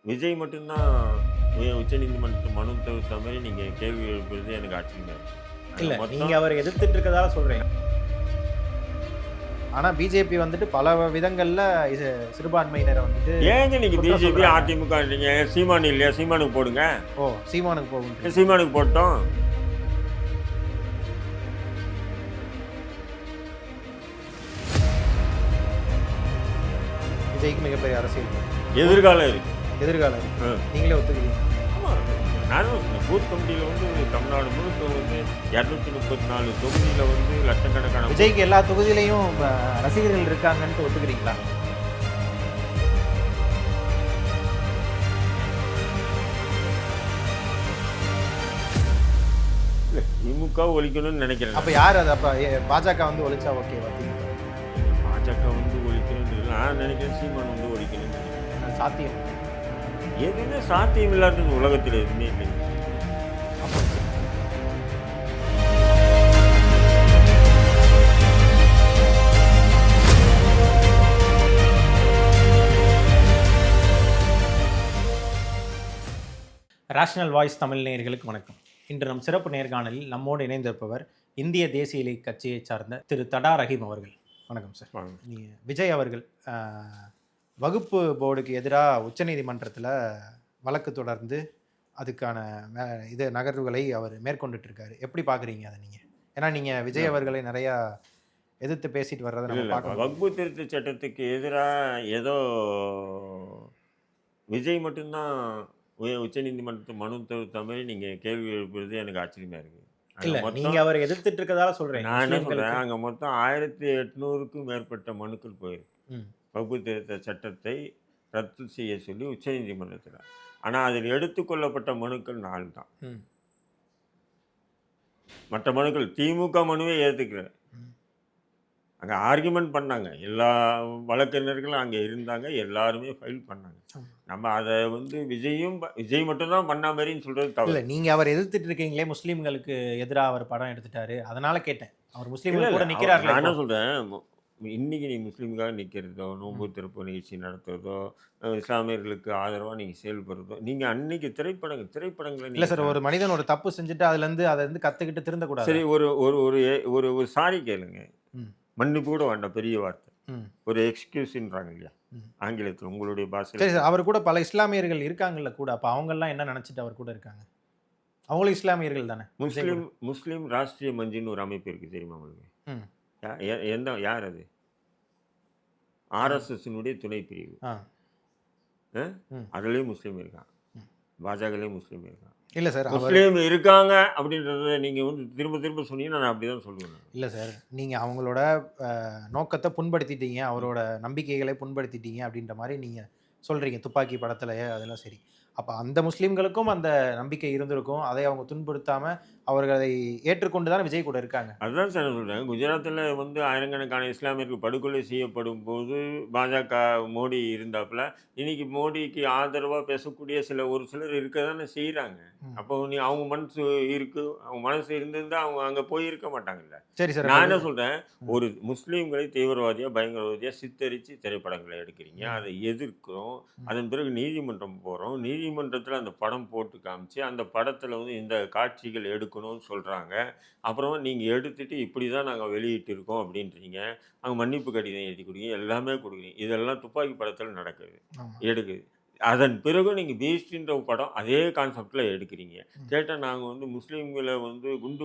விஜய் மட்டும்தான் உச்சநீதிமன்றத்து மனு தவிர்த்த மாதிரி நீங்கள் கேள்வி எழுப்புறது எனக்கு ஆச்சரியமா இருக்கு. இல்ல, மொத்தம் நீங்க அவரை எதிர்த்துட்டு இருக்கதா சொல்றேன். ஆனா பிஜேபி வந்துட்டு பல விதங்கள்ல இது சிறுபான்மையினரை வந்துட்டு ஏங்க நீங்க குற்றம் பிஜேபி சொல்றாங்க. அதிமுக நீங்க சீமானு இல்லையா? சீமானுக்கு போடுங்க. ஓ, சீமானுக்கு போகும். சீமானுக்கு போட்டோம். விஜய்க்கு மிகப்பெரிய அரசியல் எதிர்காலம் இருக்கு. எதிர்காலம் இருக்கு. நீங்களே ஒத்துக்கிறீங்க? ஆமா, நானும் சொன்னேன். பூத் கமிட்டியில் வந்து தமிழ்நாடு முழுக்க வந்து 234 தொகுதியில் வந்து லட்சக்கணக்கான விஜய்க்கு எல்லா தொகுதியிலையும் ரசிகர்கள் இருக்காங்கன்ட்டு ஒத்துக்கிறீங்களா? இல்ல, திமுக ஒழிக்கணும்னு நினைக்கிறேன். அப்ப யார் அது? அப்ப பாஜக வந்து ஒழிச்சா ஓகேவா? திமுக பாஜக வந்து ஒழிக்கணும்னு நான் நினைக்கிறேன். சீமான் வந்து ஒழிக்கணும்னு நினைக்கிறேன். அது சாத்தியம். எதுவுமே சாத்தியம் இல்லாதது உலகத்தில் எதுவுமே இல்லை. ரேஷனல் வாய்ஸ் தமிழ் நேயர்களுக்கு வணக்கம். இன்று நம் சிறப்பு நேர்காணலில் நம்மோடு இணைந்திருப்பவர் இந்திய தேசிய லீக் கட்சியை சார்ந்த திரு தடா ரஹீம் அவர்கள். வணக்கம் சார். நீங்கள் விஜய் அவர்கள் வகுப்பு போர்டுக்கு எதிராக உச்சநீதிமன்றத்தில் வழக்கு தொடர்ந்து அதுக்கான இது நகர்வுகளை அவர் மேற்கொண்டுட்டு இருக்காரு. எப்படி பார்க்குறீங்க அதை நீங்கள்? ஏன்னா நீங்கள் விஜய் அவர்களை நிறையா எதிர்த்து பேசிட்டு வர்றதை நம்ம பார்க்கலாம். வகுப்பு திருத்த சட்டத்துக்கு எதிராக ஏதோ விஜய் மட்டும்தான் உச்சநீதிமன்றத்து மனு தவிர்த்த மாதிரி நீங்கள் கேள்வி எழுப்புறது எனக்கு ஆச்சரியமா இருக்கு. இல்லை, நீங்கள் அவரை எதிர்த்துட்டு இருக்கதால சொல்கிறேன். நான் என்ன சொல்கிறேன், அங்கே மொத்தம் 1800க்கும் மேற்பட்ட மனுக்கள் போயிருக்கு வகுப்பு திருத்த சட்டத்தை ரத்து செய்ய சொல்லி உச்சநீதிமன்றத்தில். ஆனால் அதில் எடுத்துக்கொள்ளப்பட்ட மனுக்கள் 4 தான். மற்ற மனுக்கள் திமுக மனுவே ஏற்றுக்கிறேன். அங்கே ஆர்குமெண்ட் பண்ணாங்க, எல்லா வழக்கறிஞர்களும் அங்கே இருந்தாங்க, எல்லாருமே ஃபைல் பண்ணாங்க. நம்ம அதை வந்து விஜய் மட்டும்தான் பண்ண மாதிரின்னு சொல்கிறது தவிர. இல்லை, நீங்கள் அவர் எதிர்த்துட்டு இருக்கீங்களே, முஸ்லீம்களுக்கு எதிராக அவர் படம் எடுத்துட்டாரு, அதனால கேட்டேன். அவர் முஸ்லீம்கள் கூட நிற்கிறார். நான் என்ன சொல்கிறேன், இன்றைக்கி நீ முஸ்லீமுக்காக நிற்கிறதோ, நோன்பு திறப்பு நிகழ்ச்சி நடத்துறதோ, இஸ்லாமியர்களுக்கு ஆதரவாக நீங்கள் செயல்படுறதோ, நீங்கள் அன்னைக்கு திரைப்படங்களை இல்லை சார், ஒரு மனிதன் ஒரு தப்பு செஞ்சுட்டு அதை கற்றுக்கிட்டு திருந்தக்கூடாது. சரி, ஒரு ஒரு ஒரு ஒரு சாரி கேளுங்க, மன்னிப்பு கூட வேண்டாம், பெரிய வார்த்தை, ஒரு எக்ஸ்கியூஸ்ன்றாங்க இல்லையா ஆங்கிலத்தில், உங்களுடைய பாஷை. சரி சார், அவர் கூட பல இஸ்லாமியர்கள் இருக்காங்கல்ல கூட, அப்போ அவங்கெல்லாம் என்ன நினச்சிட்டு அவர் கூட இருக்காங்க? அவங்களும் இஸ்லாமியர்கள் தானே. முஸ்லீம் ராஷ்ட்ரிய மஞ்சின்னு ஒரு அமைப்பு இருக்குது, தெரியுமா உங்களுக்கு? யார் அது? ஆர்எஸ்எஸ்னுடைய துணை பிரிவு. அதுலேயும் முஸ்லீம் இருக்கான், பாஜகலேயும் முஸ்லீம் இருக்கான். இல்லை சார், முஸ்லீம் இருக்காங்க அப்படின்றத நீங்கள் வந்து திரும்ப திரும்ப சொன்னீங்கன்னா நான் அப்படி தான் சொல்லுவேன். இல்லை சார், நீங்கள் அவங்களோட நோக்கத்தை புண்படுத்திட்டீங்க, அவரோட நம்பிக்கைகளை புண்படுத்திட்டீங்க அப்படின்ற மாதிரி நீங்கள் சொல்கிறீங்க துப்பாக்கி படத்துலையே. அதெல்லாம் சரி, அப்போ அந்த முஸ்லீம்களுக்கும் அந்த நம்பிக்கை இருந்திருக்கும், அதை அவங்க துன்புறுத்தாமல் அவர்கள் அதை ஏற்றுக்கொண்டு தான் விஜய் கூட இருக்காங்க. அதுதான் சார் சொல்கிறேன். குஜராத்தில் வந்து ஆயிரக்கணக்கான இஸ்லாமியர்கள் படுகொலை செய்யப்படும் போது பாஜக மோடி இருந்தாப்புல, இன்னைக்கு மோடிக்கு ஆதரவாக பேசக்கூடிய ஒரு சிலர் இருக்க தானே செய்கிறாங்க. அப்போ அவங்க மனசு இருக்குது, அவங்க மனசு இருந்திருந்தால் அவங்க அங்கே போயிருக்க மாட்டாங்கல்ல. சரி சார், நான் என்ன சொல்கிறேன், ஒரு முஸ்லீம்களை தீவிரவாதியாக பயங்கரவாதியாக சித்தரித்து திரைப்படங்களை எடுக்கிறீங்க, அதை எதிர்க்கிறோம். அதன் பிறகு நீதிமன்றம் போகிறோம், நீதிமன்றத்தில் அந்த படம் போட்டு காமிச்சு அந்த படத்தில் வந்து இந்த காட்சிகள் எடுக்கணும்னு சொல்கிறாங்க. அப்புறம் நீங்கள் எடுத்துகிட்டு இப்படி தான் நாங்கள் வெளியிட்டிருக்கோம் அப்படின்றீங்க. அங்கே மன்னிப்பு கடிதம் எழுதி கொடுங்க, எல்லாமே கொடுக்குறீங்க. இதெல்லாம் துப்பாக்கி படத்தில் நடக்குது, எடுக்குது. அதன் பிறகு நீங்கள் பீஸ்ட்ன்ற படம் அதே கான்செப்டில் எடுக்கிறீங்க. கேட்டால் நாங்கள் வந்து முஸ்லீம்களை வந்து குண்டு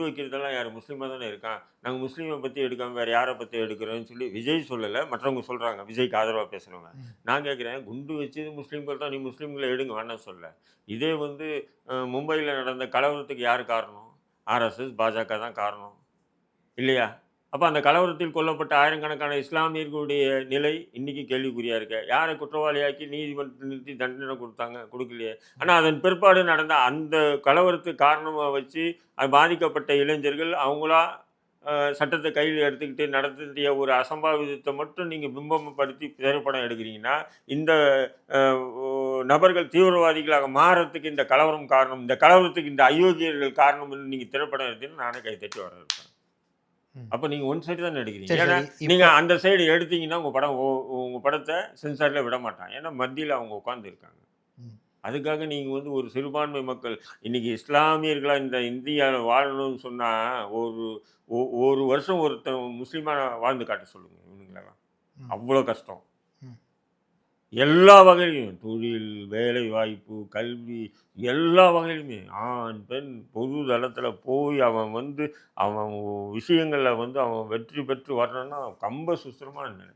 வைக்கிறதெல்லாம் யார்? முஸ்லீமாக தானே இருக்கான், நாங்கள் முஸ்லீமை பற்றி எடுக்காமல் வேறு யாரை பற்றி எடுக்கிறோன்னு சொல்லி விஜய் சொல்லலை, மற்றவங்க சொல்கிறாங்க, விஜய்க்கு ஆதரவாக பேசுகிறவங்க. நான் கேட்குறேன், குண்டு வச்சது முஸ்லீம்கள் தான், நீ முஸ்லீம்களை எடுங்க வேணாம் சொல்ல. இதே வந்து மும்பையில் நடந்த கலவரத்துக்கு யார் காரணம்? ஆர்எஸ்எஸ் பாஜக தான் காரணம் இல்லையா? அப்போ அந்த கலவரத்தில் கொல்லப்பட்ட ஆயிரக்கணக்கான இஸ்லாமியர்களுடைய நிலை இன்றைக்கி கேள்விக்குறியாக இருக்க. யாரை குற்றவாளியாக்கி நீதிமன்றத்தில் நிறுத்தி தண்டனை கொடுக்கலையே. ஆனால் அதன் பிற்பாடு நடந்த அந்த கலவரத்துக்கு காரணமாக வச்சு அது பாதிக்கப்பட்ட இளைஞர்கள் அவங்களா சட்டத்தை கையில் எடுத்துக்கிட்டு நடத்திய ஒரு அசம்பாவிதத்தை மட்டும் நீங்கள் பிம்பப்படுத்தி திரைப்படம் எடுக்கிறீங்கன்னா, இந்த நபர்கள் தீவிரவாதிகளாக மாறத்துக்கு இந்த கலவரம் காரணம், இந்த கலவரத்துக்கு இந்த அயோக்கியர்கள் காரணம்னு நீங்கள் திரைப்படம் எடுத்தீங்கன்னா நானே கை தட்டி வரவேற்பேன். அப்போ நீங்கள் ஒன் சைடு தானே எடுக்கிறீங்க. சரி ஏன்னா சரி இப்போ நீங்கள் அந்த சைடு எடுத்தீங்கன்னா உங்கள் படத்தை சென்சாரில் விட மாட்டான். ஏன்னா மத்தியில் அவங்க உட்காந்துருக்காங்க. ம். அதுக்காக நீங்கள் வந்து ஒரு சிறுபான்மை மக்கள் இன்னைக்கு இஸ்லாமியர்களா இந்த இந்தியாவில் வாழணும்னு சொன்னால் ஒரு வருஷம் ஒருத்தன் முஸ்லீமாக வாழ்ந்து காட்ட சொல்லுங்க இவனுங்களெல்லாம். ம். அவ்வளோ கஷ்டம். ம். எல்லா வகையிலும் தொழில், வேலை வாய்ப்பு, கல்வி எல்லா வகையிலுமே ஆண், பெண் பொது தளத்தில் போய் அவன் வந்து அவன் விஷயங்களில் வந்து அவன் வெற்றி பெற்று வரணும்னா ரொம்ப சுஸ்திரமான நிலை.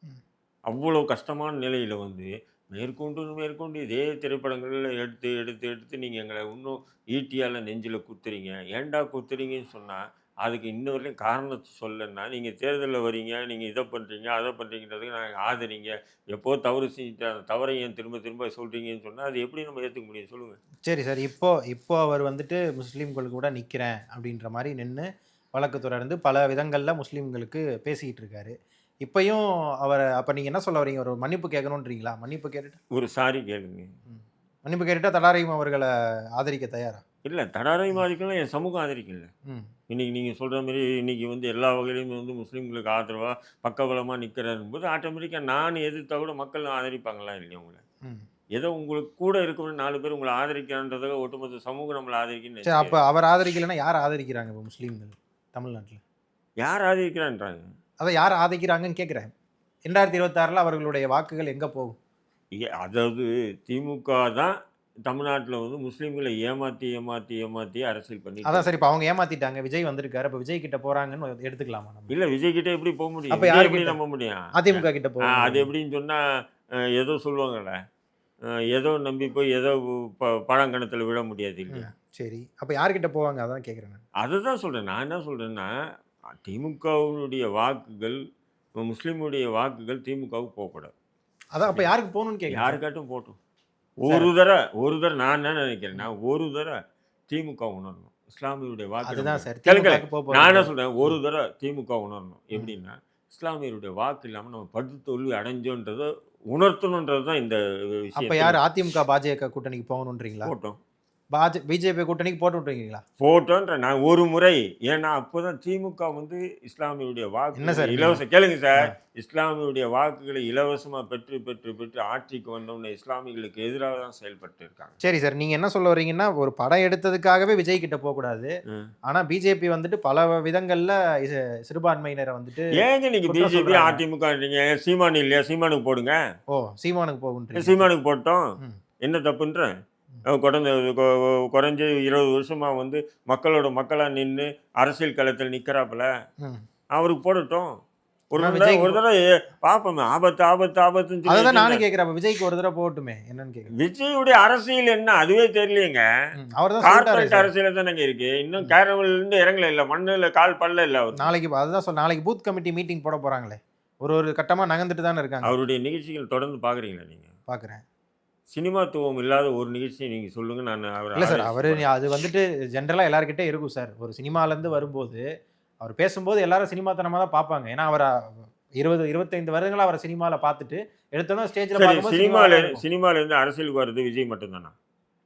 ம். அவ்வளோ கஷ்டமான நிலையில் வந்து மேற்கொண்டு இதே திரைப்படங்களில் எடுத்து எடுத்து எடுத்து நீங்கள் எங்களை இன்னும் ஈட்டியால் நெஞ்சில் குத்துறீங்க. ஏன்டா குத்துறீங்கன்னு சொன்னால் அதுக்கு இன்ன வரையும் காரணத்தை சொல்லலைன்னா நீங்கள் தேர்தலில் வரீங்க, நீங்கள் இதை பண்ணுறீங்க அதை பண்ணுறீங்கிறதுக்கு நாங்கள் ஆதரிங்க. எப்போ தவறு செஞ்சுட்டு அந்த தவறை ஏன் திரும்ப திரும்ப சொல்கிறீங்கன்னு சொன்னால் அது எப்படி நம்ம ஏற்றுக்க முடியும் சொல்லுங்கள். சரி சார் இப்போ அவர் வந்துட்டு முஸ்லீம்களுக்கு கூட நிற்கிறேன் அப்படின்ற மாதிரி நின்று வழக்கு தொடர்ந்து பல விதங்களில் முஸ்லீம்களுக்கு பேசிக்கிட்டு இருக்காரு. இப்பயும் அவர் அப்போ நீங்கள் என்ன சொல்ல வரீங்க? ஒரு மன்னிப்பு கேட்கணுன்றீங்களா? மன்னிப்பு கேட்டுட்டு ஒரு சாரி கேளுங்க. மன்னிப்பு கேட்டுட்டா தடாரஹீம் அவர்களை ஆதரிக்க தயாரா? இல்லை தடாரஹீம் ஆதரிக்கலாம், என் சமூகம் ஆதரிக்கல. ம். இன்றைக்கி நீங்கள் சொல்கிற மாதிரி இன்றைக்கி வந்து எல்லா வகையிலையுமே வந்து முஸ்லீம்களுக்கு ஆதரவாக பக்கபலமாக நிற்கிறாருன்னு போது ஆட்டோமேட்டிக்காக நான் எதிர்த்தா கூட மக்கள் ஆதரிப்பாங்களா இல்லையா உங்களை? ம். ஏதோ உங்களுக்கு கூட இருக்கவங்க 4 பேர் உங்களை ஆதரிக்கிறான்றதுக்காக ஒட்டுமொத்த சமூகம் நம்மளை ஆதரிக்குன்னு சரி, அப்போ நினைக்கிறேன். அவர் ஆதரிக்கலைன்னா யார் ஆதரிக்கிறாங்க இப்போ முஸ்லீம்கள் தமிழ்நாட்டில்? யார் ஆதரிக்கிறான்றாங்க? அதை யார் ஆதரிக்கிறாங்கன்னு கேட்குறேன். 2026 அவர்களுடைய வாக்குகள் எங்கே போகும்? அதாவது திமுக தான் தமிழ்நாட்டில் வந்து முஸ்லீம்களை ஏமாற்றி அரசியல் பண்ணிட்டு அதான் சரி, இப்போ அவங்க ஏமாத்திட்டாங்க, விஜய் வந்திருக்காரு, அப்போ விஜய் கிட்ட போறாங்கன்னு எடுத்துக்கலாமா நம்ம? இல்லை விஜய் கிட்ட எப்படி போக முடியும்? அப்போ விஜய் யார் எப்படி கிட்ட? நம்ப முடியும்? அதிமுக கிட்ட அது போவாங்க. எப்படின்னு சொன்னால் ஏதோ சொல்லுவாங்கள்ல, ஏதோ நம்பி போய் ஏதோ பழங்கணத்தில் விழ முடியாது இல்லையா? சரி, அப்போ யார்கிட்ட போவாங்க அதான் கேட்குறேன் நான். அதுதான் சொல்கிறேன். நான் என்ன சொல்கிறேன்னா திமுகவுடைய வாக்குகள் முஸ்லீமுடைய வாக்குகள் திமுகவுக்கு போகக்கூடாது. அதான் அப்போ யாருக்கு போகணும்னு கேட்குறேன். யாருக்காட்டும் போட்டும். ஒரு தடவை நான் என்ன நினைக்கிறேன்னா ஒரு தடவை திமுக உணரணும் இஸ்லாமியருடைய வாக்கு. அதுதான் சார், கேளுங்க, திமுகவுக்கு போக நான் என்ன போறாங்க. சொல்கிறேன், ஒரு தடவை திமுக உணரணும். எப்படின்னா இஸ்லாமியருடைய வாக்கு இல்லாமல் நம்ம படுதோல்வி அடைஞ்சோன்றதை உணர்த்தணுன்றது தான் இந்த அப்போ விஷயம். யார் அதிமுக பாஜக கூட்டணிக்கு போகணுன்றீங்களா? போட்டோம் பிஜேபி கூட்டணிக்கு போட்டுன்றீங்களா? போட்டோன்ற நான் ஒரு முறை. ஏன்னா அப்போதான் திமுக வந்து இஸ்லாமியருடைய என்ன வாக்கு சார் இலவச கேளுங்க சார், இஸ்லாமியருடைய வாக்குகளை இலவசமாக பெற்று பெற்று பெற்று ஆட்சிக்கு வந்தோம்னு இஸ்லாமியர்களுக்கு எதிராக தான் செயல்பட்டு இருக்காங்க. சரி சார், நீங்க என்ன சொல்ல வரீங்கன்னா ஒரு படம் எடுத்ததுக்காகவே விஜய் கிட்ட போக கூடாது. ஆனா பிஜேபி வந்துட்டு பல விதங்கள்ல சிறுபான்மையினரை வந்துட்டு ஏங்க நீங்க குற்றம் பிஜேபி சொல்றாங்க. அதிமுக சீமானு இல்லையா? சீமானுக்கு போடுங்க. ஓ, சீமானுக்கு போகுன்றீங்க. சீமானுக்கு போட்டோம். ம். என்ன தப்புன்ற? குறைஞ்ச 20 வருஷமா வந்து மக்களா நின்று அரசியல் களத்தில் நிற்கிறாப்புல, ம். அவருக்கு போடட்டும். ஒரு ஆனா தடவை விஜய்க்கு ஒரு தடவை பார்ப்போமே, ஆபத்துன்னு அதுதான் சொல்லி நானும் கேட்கிறேன். அப்ப விஜய்க்கு ஒரு தடவை போகட்டுமே, என்னன்னு கேட்கிறேன். விஜயுடைய அரசியல் என்ன அதுவே தெரியலையேங்க. அவர் தான் சொல்லிட்டாரு கார்பரேட் சார். அரசியல தானங்க இருக்கு. இன்னும் கேரவல் இருந்து இறங்கல இல்ல, மண்ணுல கால் பல்ல இல்ல அவர். நாளைக்கு அதுதான் நாளைக்கு பூத் கமிட்டி மீட்டிங் போட போறாங்களே, ஒரு கட்டமா நகர்ந்துட்டு தானே இருக்காங்க. அவருடைய நிகழ்ச்சிகள் தொடர்ந்து பாக்குறீங்களா நீங்க? பாக்குறேன். சினிமாத்துவம் இல்லாத ஒரு நிகழ்ச்சியை நீங்க சொல்லுங்க, நான் அவர் இல்ல சார், அவரு அது வந்துட்டு ஜென்ரலா எல்லார்கிட்ட இருக்கும் சார். ஒரு சினிமால இருந்து வரும்போது அவர் பேசும்போது எல்லாரும் சினிமாத்தனமா தான் பார்ப்பாங்க. ஏன்னா அவர் 20-25 வருடங்களா அவரை சினிமால பார்த்துட்டு எடுத்தோன்னா ஸ்டேஜ்ல சரி, பார்க்கும்போது சினிமால இருந்து அரசியலுக்கு வர்றது விஜய் மட்டும் தானா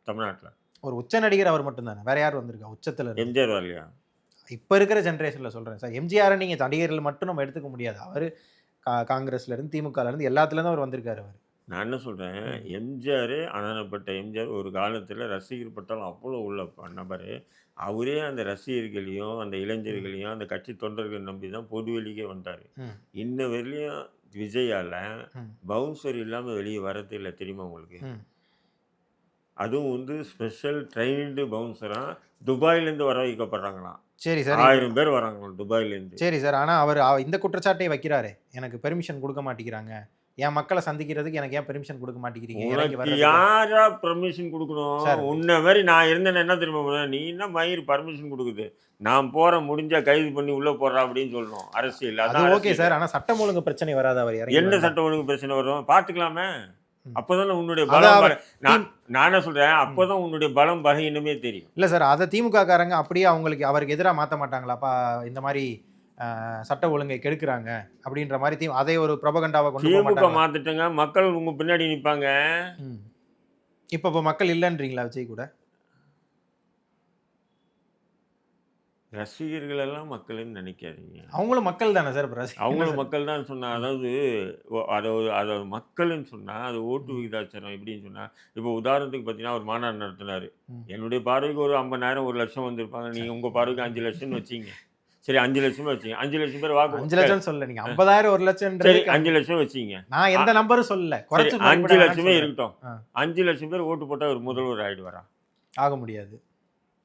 தமிழ்நாட்டுல? ஒரு உச்ச நடிகர் அவர் மட்டும் தானே, வேற யார் வந்திருக்கா உச்சத்துல இருந்து? எம்ஜிஆர் வரலையா? இப்ப இருக்கிற ஜென்ரேஷன்ல சொல்றேன் சார். எம்ஜிஆரை நீங்க நடிகர்கள் மட்டும் நம்ம எடுத்துக்க முடியாது. அவரு காங்கிரஸ்ல இருந்து திமுகல இருந்து எல்லாத்துல இருந்து அவர் வந்திருக்காரு. அவர் நான் என்ன சொல்றேன், எம்ஜிஆர் அனனப்பட்ட எம்ஜிஆர் ஒரு காலத்துல ரசிகர் பட்டாலும் அவ்வளோ உள்ள நபர். அவரே அந்த ரசிகர்களையும் அந்த இளைஞர்களையும் அந்த கட்சி தொண்டர்கள் நம்பி தான் பொதுவெளிக்கே வந்தார். இன்ன வரையிலையும் விஜயால பவுன்சர் இல்லாமல் வெளியே வரது இல்லை, தெரியுமா உங்களுக்கு? அதுவும் வந்து ஸ்பெஷல் ட்ரெயின்டு பவுன்சராக துபாயிலேருந்து வர வைக்கப்படுறாங்களாம். சரி சார், 1000 பேர் வராங்களாம் துபாயிலேருந்து. சரி சார், ஆனால் அவர் இந்த குற்றச்சாட்டை வைக்கிறாரு, எனக்கு பெர்மிஷன் கொடுக்க மாட்டேங்கிறாங்க, என் மக்களை சந்திக்கிறதுக்கு எனக்கு ஏன் பெர்மிஷன் கொடுக்க மாட்டேங்கிறீங்க? உனக்கு யாரா பெர்மிஷன் கொடுக்கணும்? உன்ன மாதிரி நான் இருந்தேன்னு என்ன தெரியுமா, நீ என்ன மயிர் பர்மிஷன் கொடுக்குது? நான் போகிறேன், முடிஞ்சா கைது பண்ணி உள்ளே போடுறா அப்படின்னு சொல்லணும். அரசியல் அது ஓகே சார், ஆனால் சட்டம் ஒழுங்கு பிரச்சனை வராது. அவர் என்ன சட்டம் ஒழுங்கு பிரச்சனை வரும்? பார்த்துக்கலாமே. அப்போதான் உன்னுடைய பலம். நான் என்ன சொல்றேன், அப்போதான் உன்னுடைய பலம் பலகீனமே தெரியும். இல்லை சார், அதை திமுக காரங்க அப்படியே அவருக்கு எதிராக மாற்ற மாட்டாங்களாப்பா? இந்த மாதிரி சட்ட ஒழுங்கை கெடுக்கிறாங்க அப்படின்ற மாதிரி அதை ஒரு ப்ரொபகண்டாவை கொண்டு போக மாட்டாங்க. மாத்திட்டுங்க, மக்கள் உங்க பின்னாடி நிற்பாங்க. இப்போ மக்கள் இல்லைன்றீங்களா விஜய் கூட? ரசிகர்கள் எல்லாம் மக்கள்னு நினைக்காதீங்க. அவங்களும் மக்கள் தானே சார். இப்போ ரசிகர் என்ன அவங்களும் சார்? மக்கள் தான் சொன்னா, ம். அதாவது அத மக்கள்ன்னு சொன்னா, அது ஓட்டு ம். விகிதாச்சாரம் எப்படின்னு சொன்னா, இப்போ உதாரணத்துக்கு பார்த்தீங்கன்னா, ஒரு மாநாடு நடத்தினாரு. ம். என்னுடைய பார்வைக்கு ஒரு 50,000 1,00,000 வந்திருப்பாங்க. நீங்க உங்க பார்வைக்கு 5,00,000ன்னு வச்சுக்கங்க. சரி 5,00,000 வச்சுக்கங்க. 5,00,000 பேர் வாக்கு 5,00,000 சொல்லல. நீங்க அ 50,000 1 சரி லட்சம்ன்றது 5,00,000 வச்சுக்கங்க. நான் அ எந்த நம்பரும் சொல்லல. சரி குறைச்சு மதிப்பிட வேணாம்னு 5,00,000 சொல்றேன். இருக்கட்டும். ஆ. 5,00,000 பேர் ஓட்டு போட்டா ஒரு ம். முதல்வர் ஆயிடுவாரா? ஆக முடியாது.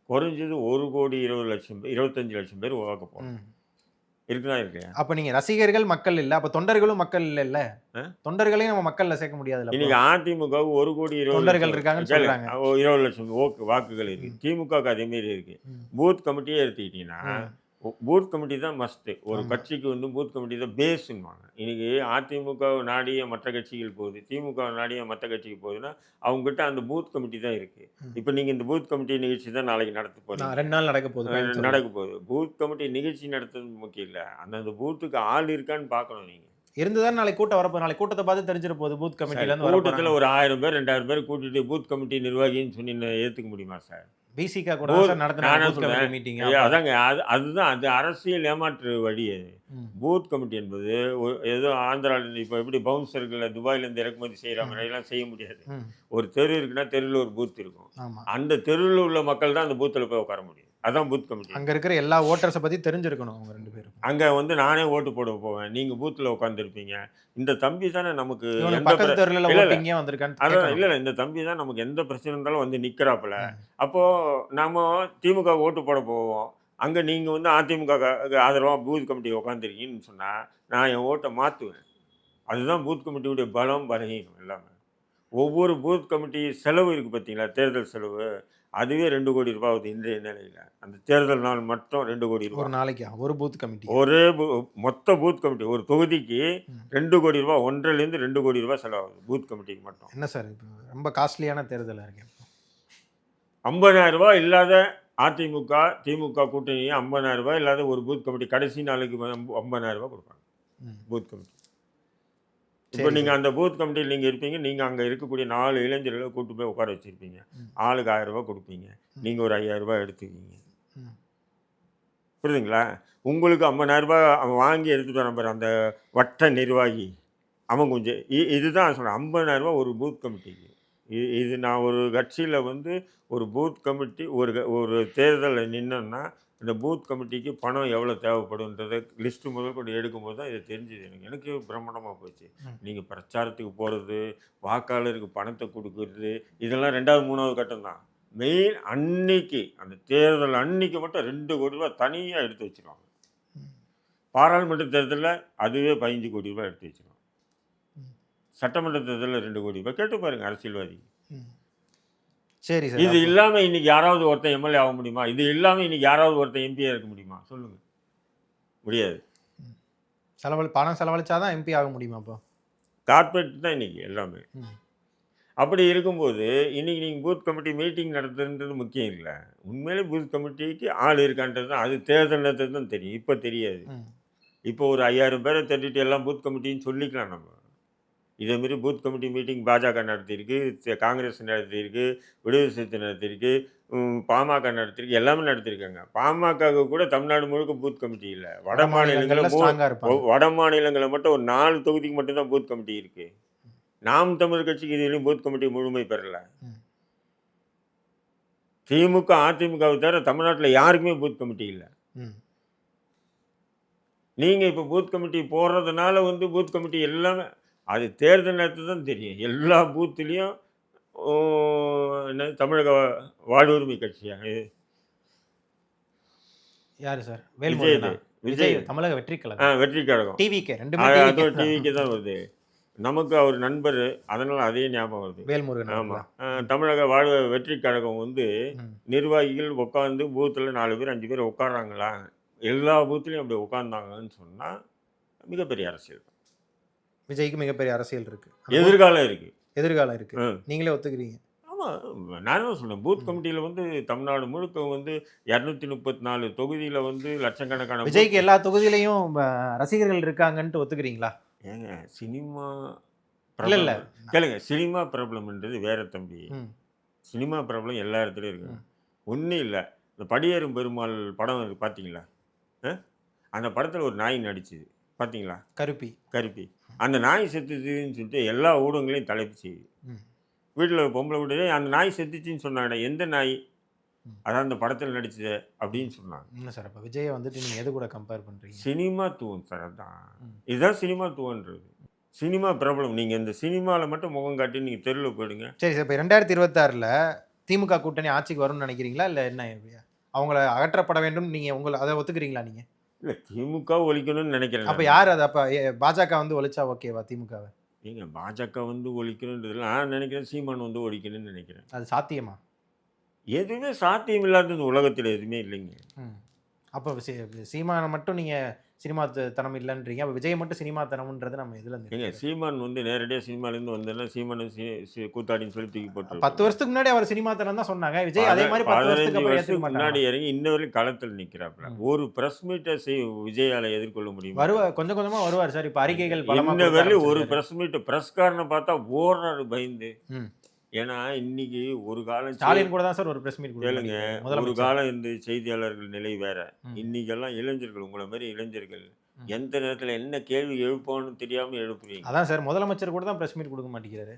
குறைஞ்சது 1,20,00,000 பேர் 25,00,000 பேர் வாக்கு போடணும். ம். இருக்குதா இல்லையா? அப்ப நீங்க ரசிகர்கள் மக்கள் இல்ல. அப்ப தொண்டர்களும் மக்கள் இல்லல்ல. அ தொண்டர்களையும் நம்ம மக்கள்ல சேர்க்க முடியாதுல்ல அப்போ. இன்னைக்கு அதிமுகவுக்கு 1,20,00,000 தொண்டர்கள் இருக்காங்கன்னு கேளுங்க. சொல்றாங்க. 20,00,000 வாக்குகள் இருக்கு. ம். திமுகவுக்கு அதே மாரி இருக்கு. ம். பூத் கமிட்டியே எடுத்துக்கிட்டீங்கன்னா, ம். பூத் கமிட்டி தான் மஸ்ட்டு. ஒரு ஆமா. கட்சிக்கு வந்து பூத் கமிட்டி தான் பேஸுன்னுவாங்க. இன்னைக்கு அதிமுக நாடிய மற்ற கட்சிகள் போகுது. திமுக நாடிய மற்ற கட்சிக்கு போகுதுன்னா, அவங்ககிட்ட அந்த பூத் கமிட்டி தான் இருக்கு. ம். இப்ப நீங்க இந்த பூத் கமிட்டி நிகழ்ச்சி தான் நாளைக்கு நடத்த நான் போறீங்க. 2 நாள் நடக்க போகுது கோயம்புத்தூர்ல. நடக்க போகுது. பூத் கமிட்டி நிகழ்ச்சி நடத்துறது முக்கியம் இல்ல. அந்தந்த பூத்துக்கு ஆள் இருக்கான்னு பார்க்கணும் நீங்க. இருந்து தான் நாளைக்கு கூட்டம் வரப்போகுது. நாளைக்கு கூட்டத்த பார்த்து தெரிஞ்சிட போகுது. பூத் சார் கமிட்டில இருந்து வரப்போறாங்க. கூட்டத்துல ஒரு 1000 பேர், 2000 பேர் கூட்டிட்டு பூத் கமிட்டி நிர்வாகின்னு சொன்னி ஏத்துக்க முடியுமா சார்? பிசிகா கூட தான் சார் நடத்துனாங்க நானா பூத் கமிட்டி சொல்றேன். மீட்டிங். அதாங்க அதுதான் அது அரசியல் ஏமாற்று வழி அது. ம். பூத் கமிட்டி என்பது ஏதோ ஆந்திரால இப்போ எப்படி பவுன்சர்கள துபாயிலேருந்து இறக்குமதி செய்ற ம். மாதிரிலாம் செய்ய முடியாது. ம். ஒரு தெரு இருக்குன்னா, தெருவுல ஒரு பூத் இருக்கும். ஆமா. அந்த தெருவுல உள்ள மக்கள் தான் அந்த பூத்துல போய் உட்கார முடியும். அதான் பூத் கமிட்டி. அங்க இருக்கிற எல்லா வோட்டர்ஸ பத்தி தெரிஞ்சிருக்கணும் அவங்க 2 பேரும். அங்க வந்து நானே ஓட்டு போட போவேன். நீங்க பூத்துல உட்கார்ந்திருப்பீங்க. இந்த தம்பி தானே நமக்கு இவனுக்கு எந்த பக்கத்து தெருல இல்ல, இல்ல. ஓட்டிங்கே வந்திருக்கான்னு அதான் கேட்கணும். இல்ல இந்த தம்பி தான் நமக்கு எந்த பிரச்சனை இருந்தாலும் வந்து நிக்கிறாப்புல. ம். அப்போ நாம திமுக ஓட்டு போட போவோம். அங்க நீங்க வந்து அதிமுகவுக்கு ஆதரவா பூத் கமிட்டி உட்காந்துருக்கீங்கன்னு சொன்னா, நான் என் ஓட்ட மாத்துவேன். அதுதான் பூத் கமிட்டியுடைய பலம், பலகீனம் எல்லாமே. ஒவ்வொரு பூத் கமிட்டி செலவு இருக்கு பார்த்தீங்களா? தேர்தல் செலவு. அதுவே ரூ. 2,00,00,000 ஆகுது இன்றைய நிலையில. அந்த தேர்தல் நாள் மட்டும் ரூ. 2,00,00,000. ஒரு நாளைக்கா? ஒரு பூத் கமிட்டி. ஒரே மொத்த பூத் கமிட்டி ஒரு தொகுதிக்கு ம். ரூ. 2,00,00,000 1,50,000 2,00,00,000 செலவாகுது பூத் கமிட்டிக்கு மட்டும். என்ன சார் இது? ரொம்ப காஸ்ட்லியான தேர்தலா இருக்கே. ரூ. 50,000 இல்லாத அதிமுக, திமுக கூட்டணி ரூ. 50,000 இல்லாத ஒரு பூத் கமிட்டி கடைசி நாளுக்கு ரூ. 50,000 குடுப்பாங்க. ம். Booth committee. இப்போ சரி நீங்க சார். அந்த பூத் கமிட்டியில நீங்க இருப்பீங்க. நீங்க அங்க இருக்கக்கூடிய 4 இளைஞர்களை கூட்டு போய் உட்கார வச்சிருப்பீங்க. ம். ஆளுக்கு ரூ. 1,000 குடுப்பீங்க. ம். நீங்க ஒரு ரூ. 5,000 எடுத்துக்குவீங்க. ம். புரியுதுங்களா? உங்களுக்கு ரூ. 50,000 அவன் வாங்கி எடுத்துட்டு வரான் பாரு அந்த வட்ட நிர்வாகி. அவன் கொஞ்சம் இதுதான் சொல்றேன். ரூ. 50,000 ஒரு பூத் கமிட்டிக்கு. இது நான் ஒரு கட்சியில வந்து ஒரு பூத் கமிட்டி ஒரு தேர்தல்ல நின்னேன்னா, அந்த பூத் கமிட்டிக்கு பணம் எவ்வளோ தேவைப்படும்ன்றத லிஸ்ட்டு முதற்கொண்டு எடுக்கும்போது தான் இது தெரிஞ்சுது எனக்கு. எனக்கு பிரம்மாண்டமா போச்சு. ம். நீங்க பிரச்சாரத்துக்கு போறது, வாக்காளருக்கு பணத்த குடுக்குறது, இதெல்லாம் 2வது, 3வது கட்டம் தான். மெயின் அன்னைக்கு, அந்த தேர்தல் அன்னைக்கு மட்டும் ரூ. 2,00,00,000 தனியா எடுத்து வச்சுருவாங்க. ம். பாராளுமன்ற தேர்தல்ல அதுவே ரூ. 15,00,00,000 எடுத்து வச்சுருவாங்க. ம். சட்டமன்ற தேர்தல்ல ரூ. 2,00,00,000 கேட்டு பாருங்க அரசியல்வாதி. ம். சரி சார். இது அப்போ இல்லாம இன்னைக்கு யாராவது ஒருத்தன் எம்எல்ஏ ஆக முடியுமா? இது இல்லாம இன்னைக்கு யாராவது ஒருத்தன் எம்பியா இருக்க முடியுமா? சொல்லுங்க. முடியாது. பணம் செலவழிச்சா தான் எம்பி ஆக முடியுமா அப்போ? கார்ப்பரேட் தான் இன்னைக்கு எல்லாமே. ம். அப்படி இருக்கும்போது, இன்னைக்கு நீங்க பூத் கமிட்டி மீட்டிங் நடத்துறதுன்றது முக்கியம் இல்ல. உண்மையிலே பூத் கமிட்டிக்கு ஆள் இருக்கான்றது தான் அது தேர்தல் நேரத்துல தான் தெரியும். இப்ப தெரியாது. ம். இப்போ ஒரு 5,000 பேர திரட்டிட்டு எல்லாம் பூத் கமிட்டின்னு சொல்லிக்கலாம் நம்ம. இதேமாரி பூத் கமிட்டி மீட்டிங் பாஜக நடத்தியிருக்கு, காங்கிரஸ் நடத்தியிருக்கு, விடுதலை சிறுத்தை நடத்தியிருக்கு, பாமக நடத்தியிருக்கு, எல்லாமே நடத்தியிருக்காங்க. பாமகவுக்கு கூட தமிழ்நாடு முழுக்க பூத் கமிட்டி இல்ல. வட மாநிலங்கள்ல ஸ்ட்ராங்கா இருப்பாங்க. வட மாநிலங்கள்ல மட்டும் ஒரு 4 தொகுதிக்கு மட்டும் தான் பூத் கமிட்டி இருக்கு. நாம் தமிழர் கட்சிக்கு இதுலயும் பூத் கமிட்டி முழுமை பெறல. ம். திமுக, அதிமுகவை தவிர தமிழ்நாட்டுல யாருக்குமே பூத் கமிட்டி இல்ல. ம். நீங்க இப்ப பூத் கமிட்டி போடுறதுனால வந்து பூத் கமிட்டி எல்லாமே அது தேர்தல் நேரத்துல தான் தெரியும். எல்லா பூத்லயும் ஓ என்னது தமிழக வாழ்வுரிமை கட்சியா? யாரு சார்? விஜய் வேல்முருகனா? விஜய் விஜய் தமிழக வெற்றி கழகம். வெற்றி கழகம். டிவிகே 2மே அதுவும் டிவிகே தான். டிவிக்கு தான் வருது. நமக்கு அவர் நண்பர். அதனால அதே ஞாபகம் வருது. வேல்முருகன் ஆமா. அவர்களா? ம். தமிழக வெற்றி கழகம் வந்து ம். நிர்வாகிகள் உட்காந்து பூத்துல 4 பேர் 5 பேர் உட்கார்றாங்களா? எல்லா பூத்லயும் அப்படி உட்கார்ந்தாங்கன்னு சொன்னா, மிகப்பெரிய அரசியல். விஜய்க்கு மிகப்பெரிய அரசியல் இருக்கு. எதிர்காலம் இருக்கு. எதிர்காலம் இருக்கு. ம். நீங்களே ஒத்துக்கிறீங்க. ஆமா. நான் தான் சொன்னேன். பூத் ம். கமிட்டியில வந்து தமிழ்நாடு முழுக்க வந்து 234 தொகுதியில வந்து லட்சக்கணக்கான விஜய்க்கு எல்லா தொகுதியிலயும் ரசிகர்கள் இருக்காங்கன்ட்டு ஒத்துக்கிறீங்களா? ஏங்க சினிமா இல்ல. பிரபலம் கேளுங்க. சினிமா பிரபலம்ன்றது வேற தம்பி. ம். சினிமா பிரபலம் எல்லா இடத்துலயும் இருக்கு. ம். ஒண்ணும் இல்ல. இந்த படியேறும் பெருமாள் படம் பார்த்தீங்களா? அ அந்த படத்தில் ஒரு நாய் நடிச்சுது பார்த்தீங்களா? கருப்பி. கருப்பி. அந்த நாய் செத்துச்சுன்னு சொல்லிட்டு எல்லா ஊடகங்களையும் தலைப்பு செய்யுது. ம். வீட்ல பொம்பள வீடு அந்த நாய் செத்துச்சுன்னு சொன்னாங்கடா. எந்த நாய்? ம். அதான் அந்த படத்துல நடிச்சது அப்படின்னு சொன்னாங்க. இல்ல சார். அப்ப விஜய வந்துட்டு நீங்க எது கூட கம்பேர் பண்றீங்க? சினிமாத்துவம் சார் அதான். ம். இதுதான் சினிமாத்துவம்ன்றது. சினிமா பிரபலம். நீங்க இந்த சினிமால மட்டும் முகம் காட்டி நீங்க தெருவுல போயிடுங்க. சரி சார். இப்ப 2026ல திமுக கூட்டணி ஆட்சிக்கு வரும்னு நினைக்கிறீங்களா? இல்ல என்ன எப்படியா? அவங்கள அகற்றப்பட வேண்டும் நீங்க அத ஒத்துக்கிறீங்களா நீங்க? இல்ல திமுக ஒழிக்கணும்னு நினைக்கிறேன் அப்ப நானு. யார் அது அப்ப பாஜக வந்து ஒழிச்சா ஓகேவா திமுகவ? ஏங்க பாஜக வந்து ஒழிக்கணுன்றதுல நான் நினைக்கிறேன் சீமான் வந்து ஒழிக்கணும்னு நினைக்கிறேன். அது சாத்தியமா? எதுவுமே சாத்தியம் இல்லாதது இந்த உலகத்துல எதுவுமே இல்லைங்க. ம். அப்ப சீமான மட்டும் நீங்க சினிமா தனம் இல்லன்றீங்க. அப்ப விஜய் மட்டும் சினிமா தனம்ன்றது நம்ம எதுல இருந்து ஏங்க எடுத்துக்கிறது? சீமான் வந்து நேரடியா சினிமாலேருந்து வந்தேன்னா சீமானை கூத்தாடின்னு சொல்லி தூக்கி 10 போட்டு வருஷத்துக்கு முன்னாடி அவர் சினிமா தனம் தான் சொன்னாங்க. விஜய் அதே மாரி 10 வருஷத்துக்கு 15 அப்புறம் ஏத்துக்க வருஷத்துக்கு மாட்டாங்களா? முன்னாடி இறங்கி இன்ன வரையும் களத்தில் நிற்கிறாப்புல. ம். ஒரு பிரஸ் மீட்டை விஜயால எதிர்கொள்ள முடியுமா? கொஞ்சம் கொஞ்சமா வருவார் சார். இப்ப அறிக்கைகள் பலமா இன்ன கொடுக்க வரையும் ஒரு ஆரம்பிச்சிருக்காரு. பிரஸ் மீட் பிரஸ்காரனை பார்த்தா ஓடுறாரு பயந்து. ம். ஏன்னா இன்னைக்கு ஒரு காலம் ஸ்டாலின் கூட தான் சார் ஒரு பிரஸ் மீட் கேளுங்க. கொடுத்தாரு ஒரு முதலமைச்சர். காலம் இந்த செய்தியாளர்கள் நிலை வேற. ம். இன்னைக்கெல்லாம் இளைஞர்கள் உங்கள மாரி இளைஞர்கள் ம். எந்த நேரத்துல என்ன கேள்வி எழுப்போன்னு தெரியாம எழுப்புறீங்க. அதான் சார் முதலமைச்சர் கூட தான் பிரஸ் மீட் கொடுக்க மாட்டேங்கிறாரு.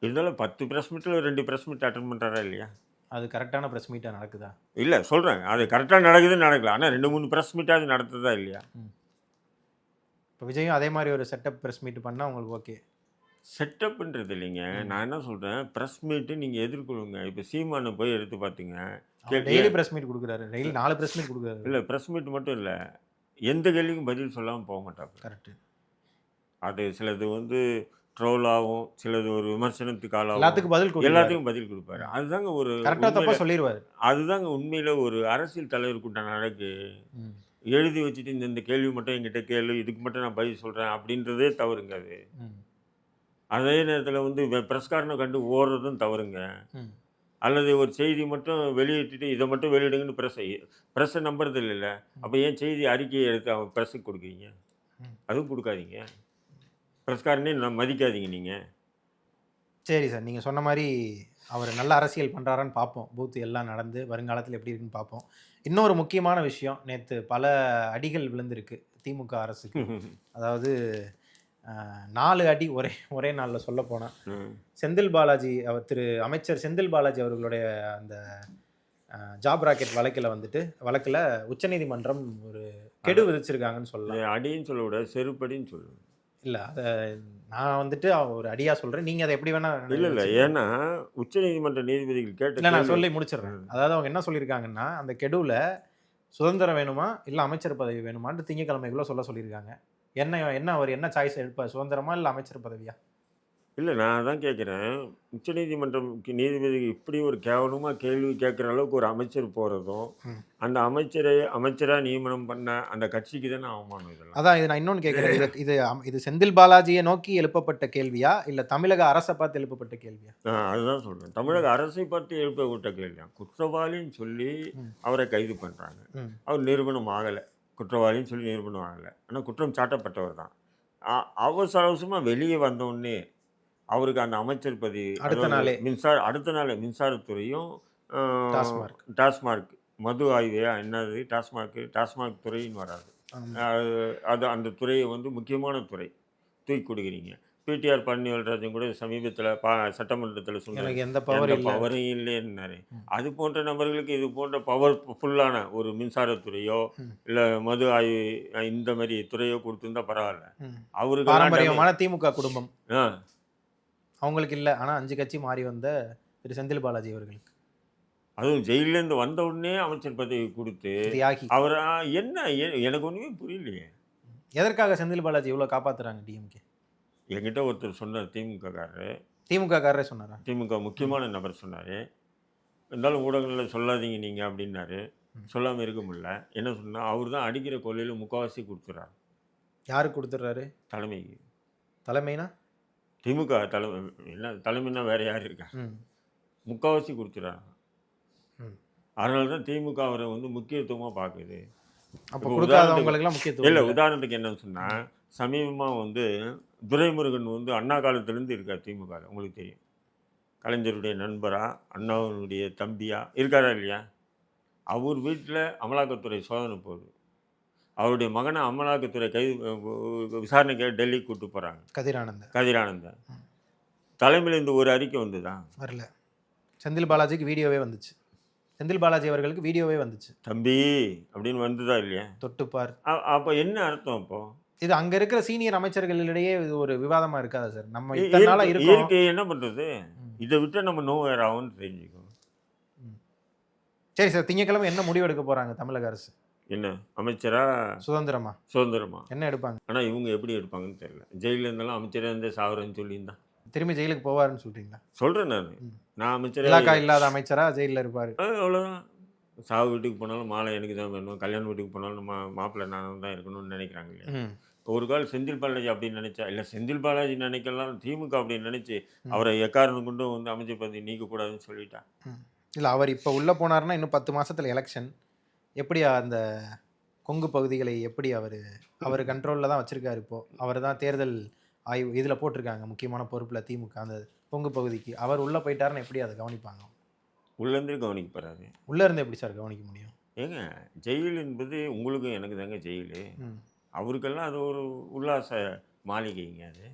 இருந்தாலும் 10 பிரஸ் மீட்ல 2 பிரஸ் மீட் அட்டெண்ட் பண்றாரா இல்லையா? அது கரெக்டான பிரஸ் மீட்டா நடக்குதா? இல்ல சொல்றேன். அது கரெக்ட்டா நடக்குதுன்னு நடக்கல. ஆனா 2, 3 பிரஸ் மீட்டாவது நடத்துதா இல்லையா? ம். இப்ப விஜயும் அதே மாரி ஒரு செட்டப் பிரஸ் மீட் பண்ணா உங்களுக்கு ஓகே. செட்டப்ன்றது இல்லைங்க. ம். நான் என்ன சொல்றேன், பிரஸ் மீட் நீங்க எதிர்கொள்ளுங்க. இப்ப சீமான போய் எடுத்து பார்த்தீங்க. அவர் டெய்லி பிரஸ் மீட் குடுக்குறாரு. டெய்லி 4 பிரஸ் மீட் குடுக்குறாரு. இல்ல பிரஸ் மீட் மட்டும் இல்ல. எந்த கேள்விக்கும் பதில் சொல்லாம போ மாட்டாப்ல. கரெக்ட். அது சிலது வந்து ட்ரோல் ஆகும். சிலது ஒரு விமர்சனத்துக்கு ஆளாகும். எல்லாத்துக்கும் பதில் குடுக்குறாரு. எல்லாத்துக்கும் பதில் குடுப்பாரு. அதுதாங்க ஒரு கரெக்ட்டா தப்பா உண்மையில சொல்லிருவாரு. அதுதாங்க உண்மையில ஒரு அரசியல் தலைவருக்கு உண்டான அழகு. ம். எழுதி வச்சுட்டு இந்த கேள்வி மட்டும் என்கிட்ட கேளு. இதுக்கு மட்டும் நான் பதில் சொல்றேன் அப்படின்றதே தவறுங்க அது. ம். அதே நேரத்துல வந்து பிரஸ்காரன கண்டு ஓடுறதும் தவறுங்க. ம். அல்லது ஒரு செய்தி மட்டும் வெளியிட்டுட்டு இதை மட்டும் வெளியிடுங்கன்னு ப்ரெஸ்ஸை நம்புறது இல்லைல்ல. அப்போ ஏன் செய்தி அறிக்கையை எடுத்து அவங்க ப்ரெஸ்ஸுக்கு கொடுக்குறீங்க? ம். அதுவும் கொடுக்காதீங்க. ப்ரெஸ்காரனே மதிக்காதீங்க நீங்கள். சரி சார். நீங்க சொன்ன மாரி அவர் நல்ல அரசியல் பண்றாரான்னு பார்ப்போம். பூத் எல்லாம் நடந்து வருங்காலத்துல எப்படி இருக்குன்னு பார்ப்போம். இன்னொரு முக்கியமான விஷயம், நேத்து பல அடிகள் விழுந்திருக்கு திமுக அரசுக்கு. அதாவது 4 அடி ஒரே நாள்ல சொல்லப்போனா. செந்தில் பாலாஜி அமைச்சர் செந்தில் பாலாஜி அவர்களுடைய அந்த ஜாப் ராக்கெட் வழக்குல உச்சநீதிமன்றம் ஒரு கெடு விதிச்சிருக்காங்கன்னு சொல்லலாம். அடின்னு சொல்ல விட செருப்படின்னு சொல்லு. இல்ல அத நான் வந்துட்டு ஒரு அடியா சொல்றேன். நீங்க அதை எப்படி வேணா இல்லை ஏன்னா உச்சநீதிமன்ற நீதிபதிகள் கேட்ட இல்ல நான் சொல்லி முடிச்சிடுறேன். அதாவது அவங்க என்ன சொல்லியிருக்காங்கன்னா, அந்த கெடுவுல சுதந்திரம் வேணுமா இல்ல அமைச்சர் பதவி வேணுமான்னு திங்கட்கிழமைக்குள்ள சொல்லியிருக்காங்க. அவர் என்ன சாய்ஸ் எடுப்பார்? சுதந்திரமா இல்ல அமைச்சர் பதவியா? இல்லை நான் அதான் கேட்குறேன். உச்சநீதிமன்றம் நீதிபதி இப்படி ஒரு கேவலமாக கேள்வி கேட்குற அளவுக்கு ஒரு அமைச்சர் போகிறதும் ம். அந்த அமைச்சராக நியமனம் பண்ண அந்த கட்சிக்கு தானே அவமானம் இதெல்லாம். அதான் இது நான் இன்னொன்னு கேட்கிறேன். இது செந்தில் பாலாஜியை நோக்கி எழுப்பப்பட்ட கேள்வியா இல்ல தமிழக அரசை பார்த்து எழுப்பப்பட்ட கேள்வியா? அதுதான் சொல்கிறேன். தமிழக அரசை பார்த்து எழுப்பப்பட்ட கேள்வி தான். குற்றவாளின்னு சொல்லி ம். அவரை கைது பண்ணுறாங்க. ம். அவர் நிரூபணம் ஆகலை. குற்றவாளின்னு சொல்லி நிரூபணம் ஆகலை. ஆனால் குற்றம் சாட்டப்பட்டவர் தான். அவசர அவசரமாக வெளியே வந்தோடனே அவருக்கு அந்த அமைச்சர் பதவி அடுத்த நாளே அடுத்த நாள் மின்சாரத்துறையும் டாஸ்மார்க் மது ஆய்வையா என்னது டாஸ்மார்க் துறைன்னு வராது. ஆமா. அது அந்த துறையை வந்து முக்கியமான துறை தூக்கி கொடுக்குறீங்க. பிடிஆர் பழனிவேல்ராஜன் கூட சமீபத்தில் சட்டமன்றத்தில் சொன்னார், எனக்கு எந்த பவரும் இல்லைன்னாரு. அது போன்ற நபர்களுக்கு இது போன்ற பவர்ஃபுல்லான ஒரு மின்சாரத்துறையோ இல்லை மது ஆய்வு இந்த மாதிரி துறையோ கொடுத்துருந்தா பரவாயில்ல. அவருக்கு பாரம்பரியமான திமுக குடும்பம் ஆ அவங்களுக்கு இல்லை. ஆனால் 5 கட்சி மாறி வந்த திரு செந்தில் பாலாஜி அவர்களுக்கு அதுவும் ஜெயிலேருந்து வந்த உடனே அமைச்சர் பதவி கொடுத்து தியாகி அவர் என்ன எனக்கு ஒன்றுமே புரியலையே. எதற்காக செந்தில் பாலாஜி இவ்வளோ காப்பாற்றுறாங்க டிஎம்கே? என்கிட்ட ஒருத்தர் சொன்னார், திமுக காரரே சொன்னாரா? திமுக முக்கியமான நபர் சொன்னார். இருந்தாலும் ஊடகங்களில் சொல்லாதீங்க நீங்கள் அப்படின்னாரு. சொல்லாமல் இருக்க முடியல. என்ன சொன்னால் அவர் தான் அடிக்கிற கொள்ளையில் முக்கால்வாசி கொடுத்துறாரு. யாருக்கு கொடுத்துட்றாரு? தலைமைக்கு. தலைமைனா திமுக என்ன தலைமைன்னா வேறு யார் இருக்கா? முக்கால்வாசி கொடுத்துறாங்க. அதனால தான் திமுக அவரை வந்து முக்கியத்துவமாக பார்க்குது. அப்போ கொடுக்காதவங்களுக்குலாம் முக்கியத்துவம் இல்லை. உதாரணத்துக்கு என்னன்னு சொன்னால் சமீபமாக வந்து துரைமுருகன் வந்து அண்ணா காலத்துலேருந்து இருக்கார் திமுக. உங்களுக்கு தெரியும். கலைஞருடைய நண்பரா, அண்ணாவுடைய தம்பியா இருக்காரா இல்லையா? அவர் வீட்டில் அமலாக்கத்துறை சோதனை போகுது. அவருடைய மகனை அமலாக்கத்துறை விசாரணைக்காக டெல்லிக்கு கூப்பிட்டு போகிறாங்க. கதிரானந்தன் தலைமையில் இந்த ஒரு அறிக்கை வந்துதா? வரல. செந்தில் பாலாஜிக்கு வீடியோவே வந்துச்சு. செந்தில் பாலாஜி அவர்களுக்கு வீடியோவே வந்துச்சு. தம்பி அப்படின்னு வந்துதா இல்லையா? தொட்டுப்பார். அப்போ என்ன அர்த்தம்? அப்போ இது அங்க இருக்கிற சீனியர் அமைச்சர்களிடையே இது ஒரு விவாதமா இருக்காதா சார்? நம்ம இத்தனை நாளா இருக்கோம், என்ன பண்றது? இதை விட்டு நம்ம நோ வேற ஆகும்னு தெரிஞ்சுக்கணும். சரி சார், திங்கட்கிழமை என்ன முடிவு எடுக்க போறாங்க தமிழக அரசு? என்ன அமைச்சரா சுதந்திரமா என்ன எடுப்பாங்க? ஆனால் இவங்க எப்படி எடுப்பாங்கன்னு தெரியல. ஜெயிலில் இருந்தாலும் அமைச்சராக இருந்தே சாவரன்னு சொல்லியிருந்தான். திரும்பி ஜெயிலுக்கு போவாருன்னு சொல்றீங்களா? சொல்கிறேன் நான் அமைச்சர் இலாக்கா இல்லாத அமைச்சரா ஜெயிலில் இருப்பார். அவ்வளோதான். சாவு வீட்டுக்கு போனாலும் மாலை எனக்கு தான் வேணும், கல்யாண வீட்டுக்கு போனாலும் மாப்பிள்ளை நான் தான் இருக்கணும்னு நினைக்கிறாங்க இல்லையா? ஒரு கால் செந்தில் பாலாஜி அப்படின்னு நினைச்சா, இல்லை செந்தில் பாலாஜி நினைக்கலாம், திமுக அப்படின்னு நினைச்சு அவரை எக்காரணம் கொண்டு வந்து அமைச்சர் பதவி நீக்கக்கூடாதுன்னு சொல்லிட்டா. இல்லை, அவர் இப்போ உள்ளே போனார்னா இன்னும் 10 மாதத்தில் எலெக்ஷன். எப்படி அந்த கொங்கு பகுதிகளை எப்படி அவர் கண்ட்ரோலில் தான் வச்சுருக்காரு. இப்போது அவர் தான் தேர்தல் ஆய்வு இதில் போட்டிருக்காங்க முக்கியமான பொறுப்பில் திமுக. அந்த கொங்கு பகுதிக்கு அவர் உள்ளே போயிட்டாருன்னு எப்படி அதை கவனிப்பாங்க? உள்ளேருந்தே கவனிக்க போகிறாரு. உள்ளேருந்து எப்படி சார் கவனிக்க முடியும்? ஏங்க, ஜெயில் என்பது உங்களுக்கும் எனக்கு தாங்க ஜெயிலு. அவருக்கெல்லாம் அது ஒரு உல்லாச மாளிகைங்க. அது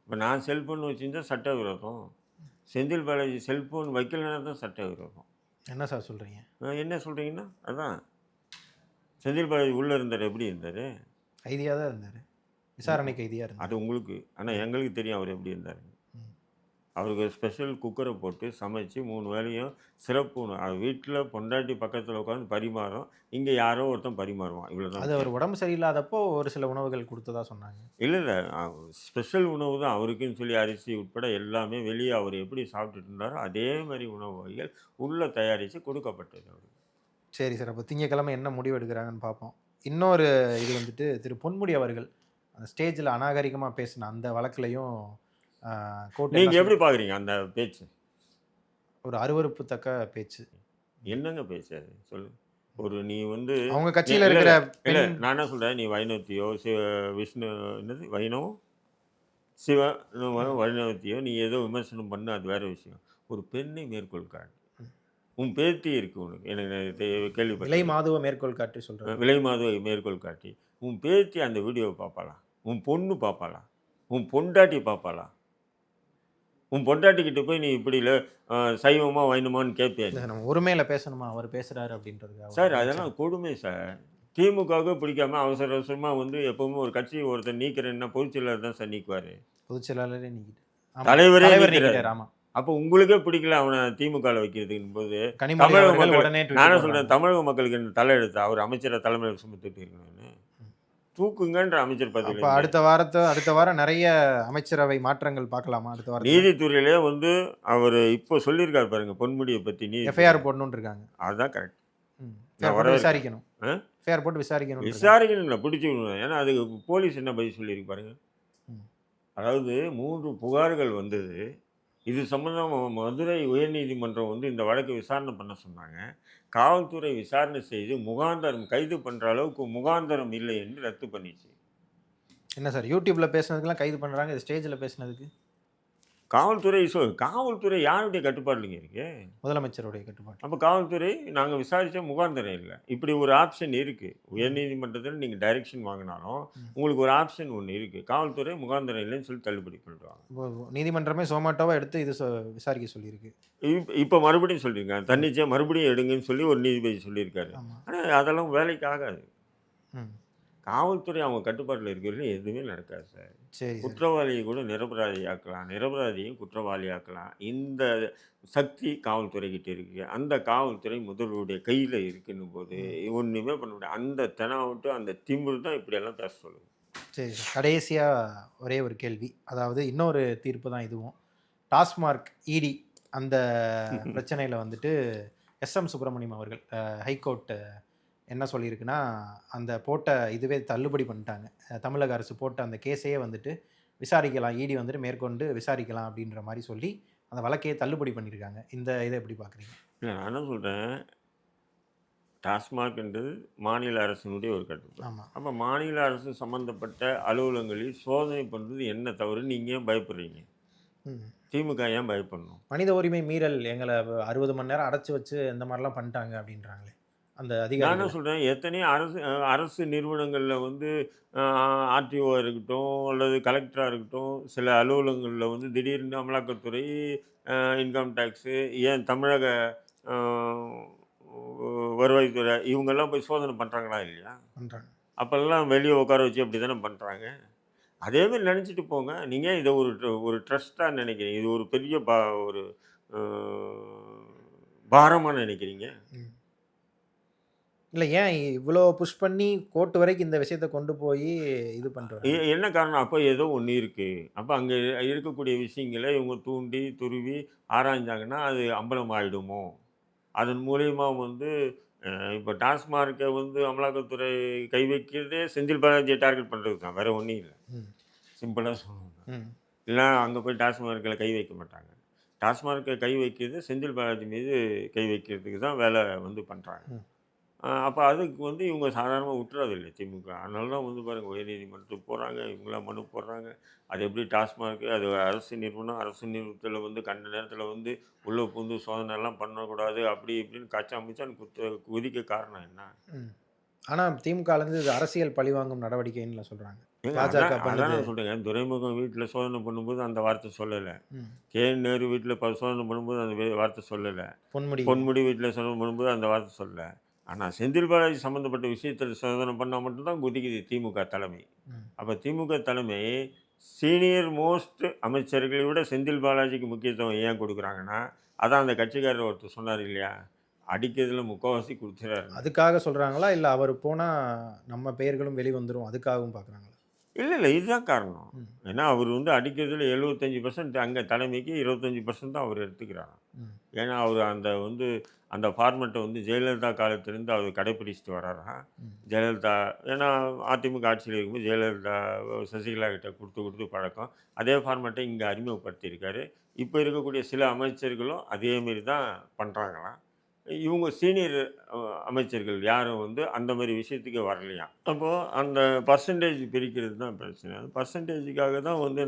இப்போ நான் செல்ஃபோன் வச்சுருந்தா சட்டவிரோதம். செந்தில் பாலாஜி செல்ஃபோன் வைக்கலன்னா தான் சட்டவிரோதம். என்ன சார் சொல்கிறீங்க? என்ன சொல்கிறீங்கன்னா அதான் செந்தில் பாலாஜி உள்ளே இருந்தார். எப்படி இருந்தார்? கைதியாக தான் இருந்தார், விசாரணை கைதியாக இருந்தார். அது உங்களுக்கு, ஆனால் எங்களுக்கு தெரியும் அவர் எப்படி இருந்தார். அவருக்கு ஸ்பெஷல் குக்கரை போட்டு சமைச்சு 3 வேளையும் சிறப்பு வீட்டில் பொண்டாட்டி பக்கத்தில் உட்காந்து பரிமாறும். இங்கே யாரோ ஒருத்தன் பரிமாறுவான். இவ்வளோதான். அது அவர் உடம்பு சரியில்லாதப்போ ஒரு சில உணவுகள் கொடுத்ததா சொன்னாங்க. இல்லை ஸ்பெஷல் உணவு தான் அவருக்குன்னு சொல்லி அரிசி உட்பட எல்லாமே வெளியே அவர் எப்படி சாப்பிட்டுட்டு இருந்தாரோ அதே மாதிரி உணவு வகைகள் உள்ளே தயாரித்து கொடுக்கப்பட்டது அவருக்கு. சரி சார், அப்போ திங்கக்கிழமை என்ன முடிவு எடுக்கிறாங்கன்னு பார்ப்போம். இன்னொரு இது வந்துட்டு திரு பொன்முடி அவர்கள் அந்த ஸ்டேஜில் அநாகரிகமாக பேசின அந்த வழக்குலையும் நீங்கள் எப்படி பார்க்குறீங்க அந்த பேச்சு? ஒரு அருவருப்பு தக்க பேச்சு. என்னங்க பேச்சு அது? சொல்லு. ஒரு நீ வந்து அவங்க கட்சியில் இருக்கிற இல்லை, நான் என்ன சொல்கிறேன், நீ வைணவத்தையோ விஷ்ணு என்னது வைணவம் சிவ வைணவத்தையோ நீ ஏதோ விமர்சனம் பண்ண, அது வேறு விஷயம். ஒரு பெண்ணை மேற்கோள் காட்டு. உன் பேத்தி இருக்கு உனக்கு, எனக்கு கேள்விப்பட்ட விலை மாதுவை மேற்கோள் காட்டி சொல்கிறேன். விலை மாதுவை மேற்கோள் காட்டி உன் பேத்தி அந்த வீடியோவை பார்ப்பாளா? உன் பொண்ணு பார்ப்பாளா? உன் பொண்டாட்டி பார்ப்பாளா? உன் பொண்டாட்டிக்கிட்ட போய் நீ இப்படி இல்லை சைவமா வைணமான்னு கேட்பியா? நம்ம உரிமையில் பேசணுமா? அவர் பேசுகிறாரு அப்படின்றது சார், அதெல்லாம் கொடுமை சார். திமுகவுக்கு பிடிக்காம அவசர அவசரமாக வந்து எப்பவுமே ஒரு கட்சி ஒருத்தர் நீக்கிறேன்னா பொதுச்செயலாளர் தான் சார் நீக்குவார். பொதுச்செயலாளரே நீக்கிட்டு தலைவரே நீக்கிறார். ஆமாம். அப்போ உங்களுக்கே பிடிக்கல அவனை திமுகவில் வைக்கிறதுக்கு போது தமிழக மக்கள் நானே சொல்கிறேன், தமிழக மக்களுக்கு என்ன தலை எடுத்து அவர் அமைச்சரை தலைமையில் சுமத்துட்டு இருக்கணும்னு தூக்குங்கன்ற அமைச்சர் பதவி. அடுத்த வாரம் நிறைய அமைச்சரவை மாற்றங்கள் பார்க்கலாமா? அடுத்த வாரம் நீதித்துறையிலே வந்து அவர் இப்போ சொல்லியிருக்காரு பாருங்க, பொன்முடியை பற்றி எஃப்ஐஆர் போடணும்னு இருக்காங்க. அதுதான் கரெக்ட். விசாரிக்கணும், எஃப்ஐஆர் போட்டு விசாரிக்கணும் இல்லை பிடிச்சிக்கணும். ஏன்னா அதுக்கு போலீஸ் என்ன பதில் சொல்லியிருக்கு பாருங்க. அதாவது 3 புகார்கள் வந்தது. இது சம்பந்தமாக மதுரை உயர்நீதிமன்றம் வந்து இந்த வழக்கை விசாரணை பண்ண சொன்னாங்க. காவல்துறை விசாரணை செய்து முகாந்தரம் கைது பண்ணுற அளவுக்கு முகாந்தரம் இல்லை என்று ரத்து பண்ணிச்சு. என்ன சார், யூடியூப்பில் பேசுனதுக்கெல்லாம் கைது பண்ணுறாங்க, இது ஸ்டேஜில் பேசுனதுக்கு? காவல்துறை யாருடைய கட்டுப்பாடுலைங்க இருக்கு? முதலமைச்சருடைய கட்டுப்பாடு. அப்போ காவல்துறை நாங்கள் விசாரித்தா முகாந்தரம் இல்லை. இப்படி ஒரு ஆப்ஷன் இருக்குது. உயர்நீதிமன்றத்தில் நீங்கள் டைரெக்ஷன் வாங்கினாலும் உங்களுக்கு ஒரு ஆப்ஷன் ஒன்று இருக்குது. காவல்துறை முகாந்தரம் இல்லைன்னு சொல்லி தள்ளுபடி பண்ணுறாங்க. நீதிமன்றமே சோமாட்டோவாக எடுத்து இது விசாரிக்க சொல்லியிருக்கு. இப்போ மறுபடியும் சொல்லியிருக்காங்க, தன்னிச்சையாக மறுபடியும் எடுங்கன்னு சொல்லி ஒரு நீதிபதி சொல்லியிருக்காரு. ஆனால் அதெல்லாம் வேலைக்கு ஆகாது. காவல்துறை அவங்க கட்டுப்பாட்டில் இருக்கிறது எதுவுமே நடக்காது சார். சரி, குற்றவாளியை கூட நிரபராதியாக்கலாம், நிரபராதியும் குற்றவாளியாக்கலாம். இந்த சக்தி காவல்துறைக்கிட்ட இருக்கு. அந்த காவல்துறை முதல்வருடைய கையில் இருக்குன்னும் போது ஒன்றுமே பண்ண முடியாது. அந்த தெனாவிட்டு அந்த திமிரு தான் இப்படியெல்லாம் பேச சொல்லுது. சரி சார், கடைசியாக ஒரே ஒரு கேள்வி. அதாவது இன்னொரு தீர்ப்பு தான் இதுவும். டாஸ்மார்க் இடி அந்த பிரச்சனையில் வந்துட்டு எஸ்எம் சுப்பிரமணியம் அவர்கள் ஹைகோர்ட் என்ன சொல்லியிருக்குன்னா, அந்த போட்ட இதுவே தள்ளுபடி பண்ணிட்டாங்க. தமிழக அரசு போட்ட அந்த கேஸையே வந்துட்டு விசாரிக்கலாம், இடி வந்துட்டு மேற்கொண்டு விசாரிக்கலாம் அப்படின்ற மாதிரி சொல்லி அந்த வழக்கையே தள்ளுபடி பண்ணியிருக்காங்க. இந்த இதை எப்படி பார்க்குறீங்க? இல்லை, நான் என்ன சொல்கிறேன், டாஸ்மாக்ன்றது மாநில அரசினுடைய ஒரு கட்டுப்பாடு. ஆமாம். அப்போ மாநில அரசு சம்மந்தப்பட்ட அலுவலகங்களில் சோதனை பண்ணுறது என்ன தவறு? நீங்கள் ஏன் பயப்படுறீங்க? திமுக ஏன் பயப்படணும்? மனித உரிமை மீறல் எங்களை 60 மணி நேரம் அடைச்சு வச்சு இந்த மாதிரிலாம் பண்ணிட்டாங்க அப்படின்றாங்களே அந்த நான் என்ன அதிகாரிகள். சொல்றேன், எத்தனையோ அரசு நிறுவனங்கள்ல வந்து அ ஆர்டிஓ இருக்கட்டும், அல்லது கலெக்டரா இருக்கட்டும், சில அலுவலகங்கள்ல வந்து திடீர்னு அமலாக்கத்துறை, இன்கம் டேக்ஸு, ஏன் தமிழக அ வருவாய்த்துறை இவங்கெல்லாம் போய் சோதனை பண்றாங்களா இல்லையா? பண்றாங்க. அப்பல்லாம் வெளிய உட்கார வச்சு அப்படி தானே பண்றாங்க. அதே மாரி நெனச்சுட்டு போங்க. நீங்க ஏன் இத ஒரு ட்ரஸ்ட்டா நெனைக்கிறீங்க? இது ஒரு பெரிய ஒரு அ பாரமா நெனைக்கிறீங்க? ம். இல்ல ஏன் இவ்ளோ புஷ் பண்ணி கோர்ட் வரைக்கும் இந்த விஷயத்த கொண்டு போய் இது பண்ணிட்டு வராங்க? என்ன காரணம்? அப்ப ஏதோ ஒண்ணு இருக்கு. அப்ப அங்க இருக்கக்கூடிய விஷயங்கள இவங்க தூண்டி, துருவி ஆராய்ஞ்சாங்கன்னா, அது அம்பலம் ஆயிடுமோ? அதன் மூலியமா வந்து இப்ப டாஸ்மார்க்க வந்து அமலாக்கத்துறை கை வைக்கிறதே செந்தில் பாலாஜிய டார்கெட் பண்றதுக்கு தான். வேற ஒண்ணும் இல்ல. ம். சிம்பிளா சொல்லணும்னா. ம். இல்ல அங்க போய் டாஸ்மார்க்ல கை வைக்க மாட்டாங்க. டாஸ்மார்க்க கை வைக்கிறது செந்தில் பாலாஜி மீது கை வைக்கிறதுக்கு தான் வேலை வந்து பண்றாங்க. ம். அப்ப அதுக்கு வந்து இவங்க சாதாரணமா விட்டுறதில்ல திமுக. அதனால தான் வந்து பாருங்க உயர்நீதிமன்றத்துக்கு போறாங்க, இவங்கலாம் மனு போடுறாங்க. அது எப்படி டாஸ்மார்க் அது அரசு நிறுவனம், அரசு நிறுவனத்தில வந்து கண்ட நேரத்தில வந்து உள்ள புகுந்து சோதனைலாம் பண்ணக்கூடாது, அப்படி இப்படின்னு கச்சா முச்சான்னு குதிக்க காரணம் என்ன? ம். ஆனா திமுகலேருந்து இது அரசியல் பழிவாங்கும் நடவடிக்கைன்னு சொல்றாங்க. ஏங்க பாஜக அதான் பண்ணுது. நான் சொல்றேங்க. துரைமுகம் வீட்ல சோதனை பண்ணும்போது அந்த வார்த்தை சொல்லல. ம். நேரு வீட்ல சோதனை பண்ணும்போது அந்த வார்த்தை சொல்லல. பொன்முடி. பொன்முடி வீட்ல சோதனை பண்ணும்போது அந்த வார்த்தை சொல்லல. ஆனா செந்தில் பாலாஜி சம்மந்தப்பட்ட விஷயத்தில சோதனை பண்ணா மட்டும் தான் குதிக்குது திமுக தலைமை. ம். அப்ப திமுக தலைமை சீனியர் மோஸ்ட் அமைச்சர்களை விட செந்தில் பாலாஜிக்கு முக்கியத்துவம் ஏன் குடுக்குறாங்கன்னா, அதான் அந்த கட்சிக்காரர் ஒருத்தர் சொன்னார் இல்லையா? அடிக்கிறதுல முக்காவாசி குடுத்துறாருன்னு. அதுக்காக சொல்றாங்களா? இல்ல அவரு போனா நம்ம பெயர்களும் வெளிவந்துரும் அதுக்காகவும் பார்க்குறாங்களா? இல்ல. இதுதான் காரணம். ம். ஏன்னா அவர் வந்து அடிக்கிறதுல 75% அங்க தலைமைக்கு 25% தான் அவர் எடுத்துக்கிறாராம். ம். ஏன்னா அவர் அந்த வந்து அந்த ஃபார்மேட்ட வந்து ஜெயலலிதா காலத்திலேருந்து அவர் கடைப்பிடிச்சுட்டு வராராம். ம். ஜெயலலிதா ஏன்னா அதிமுக ஆட்சியில இருக்கும்போது ஜெயலலிதா, சசிகலா கிட்ட குடுத்து பழக்கம். அதே ஃபார்மேட்ட இங்க அறிமுகப்படுத்தியிருக்காரு. இப்ப இருக்கக்கூடிய சில அமைச்சர்களும் அதே மாரி தான் பண்றாங்களாம். இவங்க சீனியர் அ அமைச்சர்கள் யாரும் வந்து அந்த மாரி விஷயத்துக்கு வரலையாம். அப்போ அந்த பெர்சன்டேஜ் பிரிக்கிறது தான் பிரச்சனை. அந்த பெர்சன்டேஜுக்காக தான் வந்து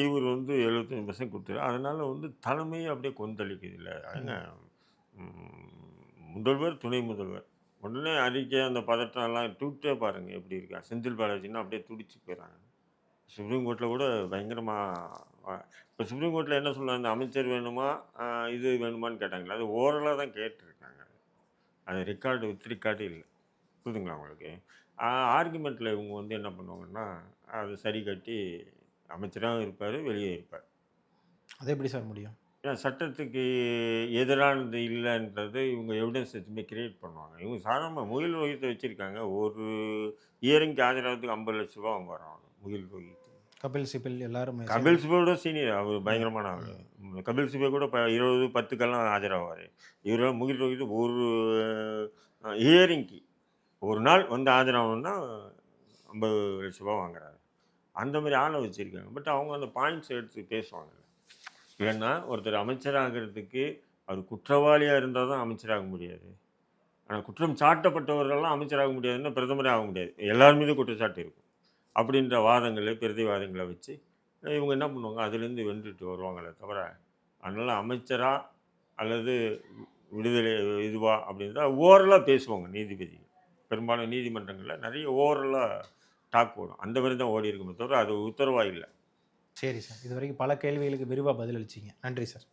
இவரு வந்து 75% குடுத்தாரு. அதனால வந்து தலைமையே அப்படியே கொந்தளிக்குதுல்ல. ஏங்க ம். முதல்வர், துணை முதல்வர். உடனே அறிக்கை அந்த பதற்றம்லாம் ட்வீட்டே பாருங்க எப்படி இருக்கா? செந்தில் பாலாஜின்னா அப்படியே துடிச்சு போயிறாங்க. சுப்ரீம் கோர்ட்ல கூட பயங்கரமா அ இப்ப சுப்ரீம் கோர்ட்ல என்ன சொல்றாங்க? அந்த அமைச்சர் வேணுமா? அ இது வேணுமான்னு கேட்டாங்களா? அது ஓரலா தான் கேட்டுருக்காங்க. அது ரெக்கார்டு வித் ரெக்கார்டு இல்ல. புரியுதுங்களா உங்களுக்கு? ஆ ஆர்குமெண்ட்ல இவங்க வந்து என்ன பண்ணுவாங்கன்னா, அது சரி கட்டி அமைச்சராவும் இருப்பாரு, வெளியே இருப்பார். அது எப்படி சார் முடியும்? ஏன்னா சட்டத்துக்கு எதிரானது இல்லன்றது இவங்க எவிடன்ஸ் எதுவுமே கிரியேட் பண்ணுவாங்க. இவங்க சாதாரணமா முகில் ரோஹித்த வச்சிருக்காங்க. ஒரு ஹியரிங்க்கு ஆஜராகிறதுக்கு ரூ. 50,00,000 அவங்க வராங்க. முகில் ரோஹித். கபில் சிபில் எல்லாருமே கபில் சேர்ந்து. சிபலோட சீனியர். அவரு ம். பயங்கரமான ஆளு. ம். கபில் சிபல் கூட 20, 10க்கெல்லாம் ஆஜராவாரு. இவரு முகில் ரோஹித் ஒரு ஹியரிங்க்கு ஒரு நாள் வந்து ஆஜராகணும்னா ரூ. 50,00,000 வாங்குறாரு. அந்த மாரி ஆள வச்சிருக்காங்க. பட் அவங்க அந்த பாயிண்ட்ஸ் எடுத்து பேசுவாங்க. ஏன்னா ஒருத்தர் அமைச்சராகிறதுக்கு அவர் குற்றவாளியா இருந்தா தான் அமைச்சராக முடியாது. ஆனா குற்றம் சாட்டப்பட்டவர்கள்லாம் அமைச்சராக முடியாதுன்னா பிரதமரே ஆக முடியாது. எல்லார் மீதும் குற்றச்சாட்டு இருக்கும். அப்படின்ற வாதங்கள பிரதிவாதங்கள வச்சு இவங்க என்ன பண்ணுவாங்க, அதிலேருந்து வென்றுட்டு வருவாங்களே தவிர, அதனால அமைச்சரா அல்லது விடுதலை இதுவா அப்படின்றத ஓரலா பேசுவாங்க நீதிபதிகள். பெரும்பாலும் நீதிமன்றங்கள்ல நெறைய ஓரலா டாக் ஓடும். அந்த மாரி தான் ஓடியிருக்குமே தவிர, அது உத்தரவா இல்ல. சரி சார். இதுவரைக்கும் பல கேள்விகளுக்கு விரிவா பதிலளிச்சீங்க. நன்றி சார்.